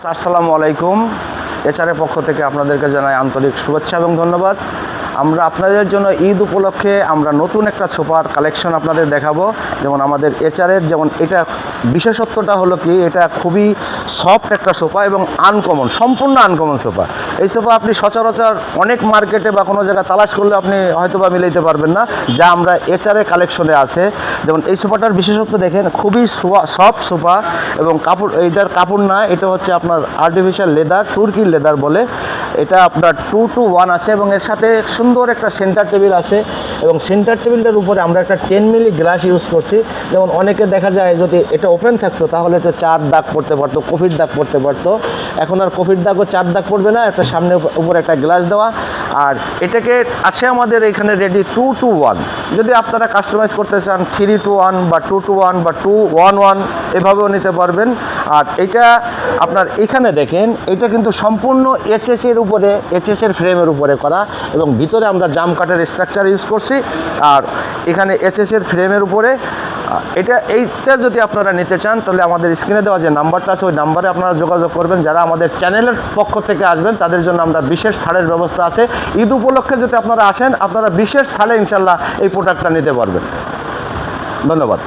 আসসালামু আলাইকুম। এচআরের পক্ষ থেকে আপনাদেরকে জানাই আন্তরিক শুভেচ্ছা এবং ধন্যবাদ। আমরা আপনাদের জন্য ঈদ উপলক্ষে আমরা নতুন একটা সোফার কালেকশন আপনাদের দেখাবো। যেমন আমাদের এচআরের যেমন এটা বিশেষত্বটা হলো কি, এটা খুবই সফট একটা সোফা এবং আনকমন, সম্পূর্ণ আনকমন সোফা। এই সোফা আপনি সচরাচর অনেক মার্কেটে বা কোনো জায়গায় তালাশ করলে আপনি হয়তো বা মিলাইতে পারবেন না, যা আমরা এচআরের কালেকশনে আছে। যেমন এই সোফাটার বিশেষত্ব দেখেন, খুবই সফট সোফা এবং কাপড়, এইটার কাপড় না, এটা হচ্ছে আপনার আর্টিফিশিয়াল লেদার, তুর্কি লেদার বলে। এটা আপনার 2-to-1 আছে এবং এর সাথে সুন্দর একটা সেন্টার টেবিল আছে এবং সেন্টার টেবিলটার উপরে আমরা একটা 10 মিলি গ্লাস ইউজ করছি। যেমন অনেকে দেখা যায় যদি এটা ওপেন থাকতো তাহলে এটা 4 দাগ পড়তে পারতো, কফির দাগ পড়তে পারতো। এখন আর কফির দাগও 4 দাগ পড়বে না, একটা সামনে উপরে একটা গ্লাস দেওয়া। আর এটাকে আছে আমাদের এখানে রেডি 2-to-1। যদি আপনারা কাস্টমাইজ করতে চান 3-to-1 বা 2-to-1 বা 2-1-1 এভাবেও নিতে পারবেন। আর এটা আপনার এখানে দেখেন, এটা কিন্তু সম্পূর্ণ এইচএসের উপরে, এইচএসের ফ্রেমের উপরে করা এবং ভিতরে আমরা জাম কাঠের স্ট্রাকচার ইউজ করছি। আর এখানে এইচএসের ফ্রেমের উপরে এইটা যদি আপনারা নিতে চান তাহলে আমাদের স্ক্রিনে দেওয়া যে নাম্বারটা আছে ওই নাম্বারে আপনারা যোগাযোগ করবেন। যারা আমাদের চ্যানেলের পক্ষ থেকে আসবেন তাদের জন্য আমরা বিশেষ ছাড়ের ব্যবস্থা আছে। ঈদ উপলক্ষে যদি আপনারা আসেন, আপনারা বিশেষ ছাড়ে ইনশাল্লাহ এই প্রোডাক্টটা নিতে পারবেন। ধন্যবাদ।